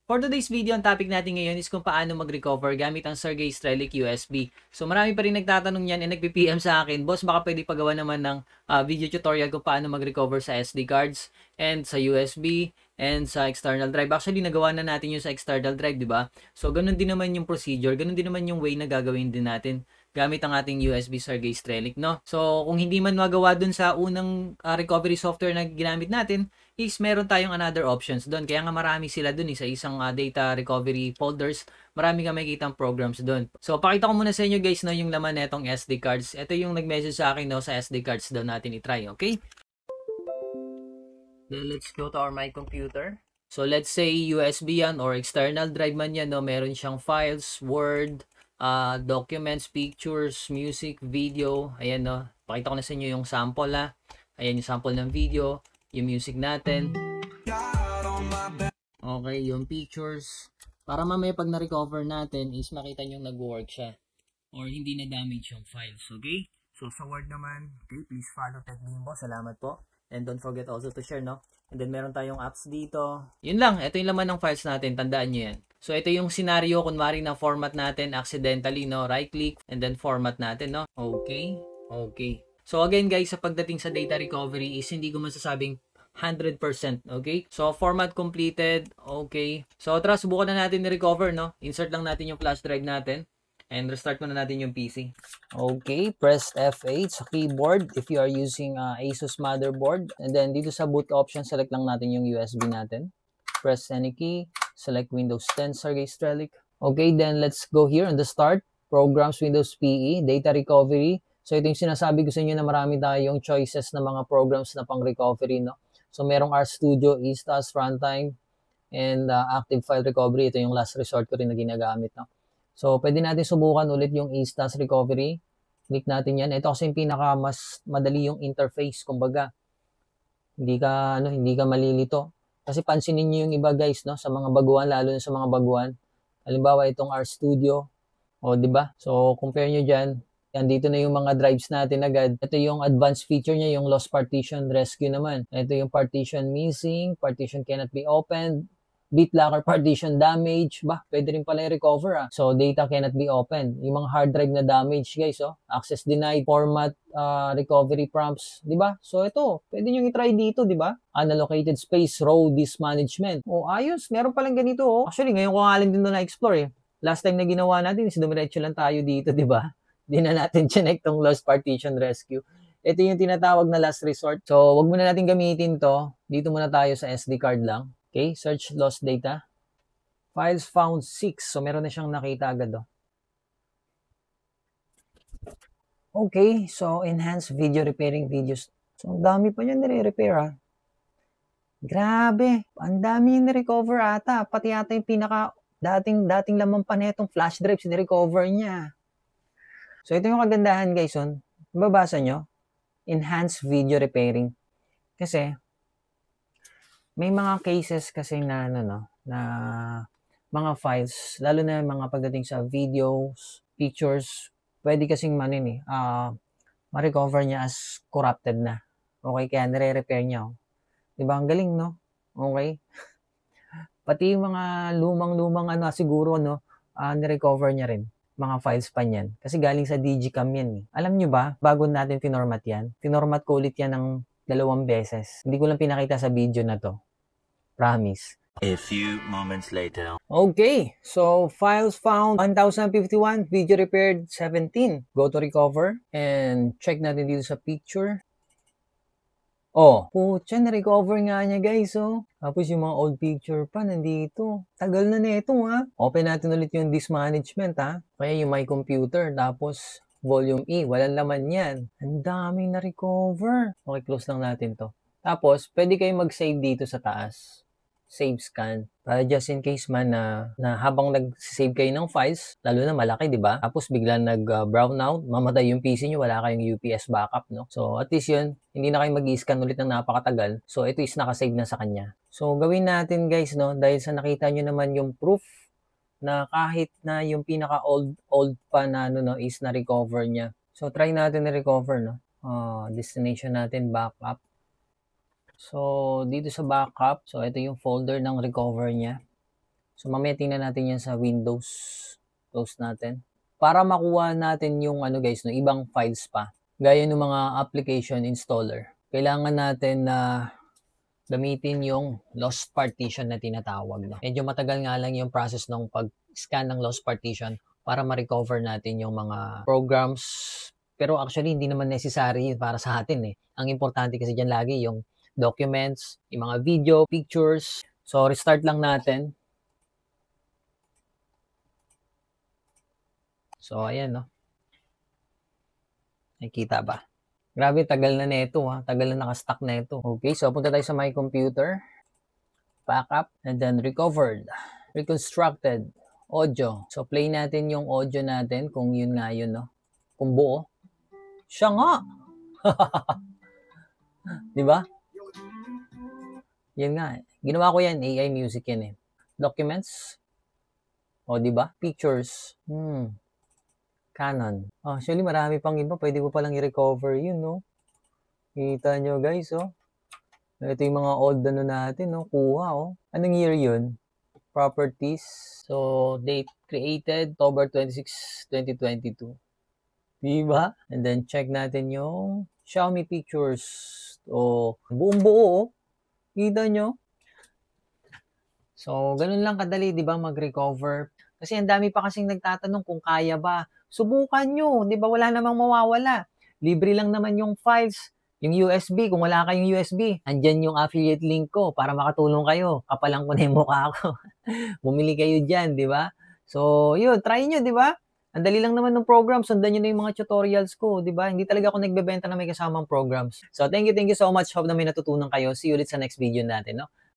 For today's video, ang topic natin ngayon is kung paano mag-recover gamit ang Sergey Strelich USB. So marami pa rin nagtatanong yan and nagpi-PM sa akin, boss baka pwede pagawa naman ng video tutorial kung paano mag-recover sa SD cards and sa USB and sa external drive. Actually, nagawa na natin yung sa external drive, di ba? So ganun din naman yung procedure, ganun din naman yung way na gagawin din natin gamit ang ating USB Sergey Strelich, no? So kung hindi man magawa dun sa unang recovery software na ginamit natin, is meron tayong another options doon. Kaya nga marami sila doon sa isang data recovery folders. Marami ka makikita programs doon. So, pakita ko muna sa inyo guys no, yung laman netong SD cards. Ito yung nag-message sa akin no, sa SD cards daw natin i-try. Okay? Then, let's go to our my computer. So, let's say USB yan or external drive man yan. No? Meron siyang files, Word, documents, pictures, music, video. Ayan no. Pakita ko na sa inyo yung sample ha. Ayan yung sample ng video. Yung music natin. Okay, yung pictures. Para mamaya pag na-recover natin is makita nyo nag-work siya. Or hindi na-damage yung files. Okay? So, sa Word naman, okay, please follow Tech Bimbo. Salamat po. And don't forget also to share, no? And then meron tayong apps dito. Yun lang. Ito yung laman ng files natin. Tandaan nyo yan. So, ito yung scenario. Kunwari na format natin accidentally, no? Right-click and then format natin, no? Okay? Okay. So again guys, sa pagdating sa data recovery is hindi ko masasabing 100%, okay? So format completed, okay. So tara, subukan na natin i-recover, no? Insert lang natin yung flash drive natin and restart muna natin yung PC. Okay, press F8 sa keyboard if you are using Asus motherboard. And then dito sa boot option, select lang natin yung USB natin. Press any key, select Windows 10 Sergey Strelich. Okay, then let's go here on the start. Programs, Windows PE, data recovery. So ito yung sinasabi ko sa inyo na marami tayong choices na mga programs na pang recovery, no? So merong RStudio, ESTAS, Runtime, and Active File Recovery. Ito yung last resort ko rin na ginagamit, no? So pwede natin subukan ulit yung ESTAS Recovery. Click natin yan. Ito kasi yung pinaka mas madali yung interface, kumbaga. Hindi ka malilito. Kasi pansinin niyo yung iba guys, no? Sa mga baguhan, lalo na sa mga baguhan. Halimbawa itong RStudio, o di ba? So compare niyo diyan. Yan, dito na yung mga drives natin agad. Ito yung advanced feature niya, yung lost partition rescue naman. Ito yung partition missing, partition cannot be opened, BitLocker partition damage. Pwede rin pala i-recover So, data cannot be opened. Yung mga hard drive na damage, guys, access denied, format recovery prompts, di ba? So, ito, pwede nyo i-try dito, di ba? Unallocated space, row disk management. Ayos, meron palang ganito, Actually, ngayon ko nga lang din na-explore, Last time na ginawa natin is dumiretso lang tayo dito, di ba? Di na natin chinek tong lost partition rescue. Ito yung tinatawag na last resort. So, wag muna natin gamitin to. Dito muna tayo sa SD card lang. Okay, search lost data. Files found 6. So, meron na siyang nakita agad, Okay, so enhance video repairing videos. So, ang dami pa niyan nire-repair, Grabe, ang dami yung ni-recover ata. Pati ata yung pinaka dating laman pa netong flash drive ni-recover niya. So, ito yung kagandahan guys, Mababasa nyo, enhanced video repairing. Kasi, may mga cases kasi na mga files, lalo na mga pagdating sa videos, pictures, pwede kasing ma-recover niya as corrupted na. Okay, kaya nire-repair niya. Diba, ang galing, no? Okay. Pati yung mga lumang-lumang siguro, ni-recover niya rin. Mga files pa niyan. Kasi galing sa Digicam yan. Alam nyo ba, bago natin finormat yan, finormat ko ulit yan ng 2 beses. Hindi ko lang pinakita sa video na to. Promise. A few moments later. Okay, so files found 1051, video repaired 17. Go to recover and check natin dito sa picture. Putya, na-recover nga niya guys, Tapos yung mga old picture pa nandito. Tagal na nito, Open natin ulit yung disk management, Kaya yung my computer, tapos volume E, walang laman yan. Ang daming na-recover. Okay, close lang natin to. Tapos, pwede kayong mag-save dito sa taas. Save scan. Para just in case man na habang nag-save kayo ng files, lalo na malaki, di ba? Tapos bigla nag-brown out, mamatay yung PC nyo, wala kayong UPS backup, no? So at least yun, hindi na kayo mag-i-scan ulit ng napakatagal. So ito is nakasave na sa kanya. So gawin natin guys, no? Dahil sa nakita nyo naman yung proof na kahit na yung pinaka-old pa na is na-recover niya. So try natin na-recover, no? Destination natin, backup. So, dito sa backup, so ito yung folder ng recover niya. So, mamaya tingnan natin yan sa Windows. Close natin. Para makuha natin yung guys, no, ibang files pa. Gaya ng mga application installer. Kailangan natin na gamitin yung lost partition na tinatawag. No? Medyo matagal nga lang yung process ng pag-scan ng lost partition para ma-recover natin yung mga programs. Pero actually, hindi naman necessary para sa atin eh. Ang importante kasi dyan lagi yung documents, yung mga video, pictures. So, restart lang natin. So, ayan, no? Nakikita ba? Grabe, tagal na nito, ha? Tagal na nakastock na ito. Okay, so punta tayo sa my computer. Backup, and then recovered. Reconstructed. Audio. So, play natin yung audio natin kung yun nga yun, no? Kung buo. Siya nga! Diba? Yan nga. Ginawa ko yan. AI music yan eh. Documents. O, diba? Pictures. Canon. Actually, marami pang iba. Pwede ko palang i-recover yun, no? Kita nyo, guys, oh. Ito yung mga old natin, no? Kuha, oh. Anong year yun? Properties. So, date created, October 26, 2022. Diba? And then, check natin yung Xiaomi pictures. O, buong buo, oh. Kita nyo? So, ganun lang kadali, diba, mag-recover. Kasi ang dami pa kasing nagtatanong kung kaya ba. Subukan nyo, di ba? Wala namang mawawala. Libre lang naman yung files. Yung USB, kung wala kayong USB, andyan yung affiliate link ko para makatulong kayo. Kapalang ko na yung mukha ko. Bumili kayo dyan, di ba? So, yun, try nyo, di ba? Ang dali lang naman ng program. Sundan nyo na yung mga tutorials ko, di ba? Hindi talaga ako nagbebenta na may kasamang programs. So, thank you so much. Hope na may natutunan kayo. See you ulit sa next video natin, no?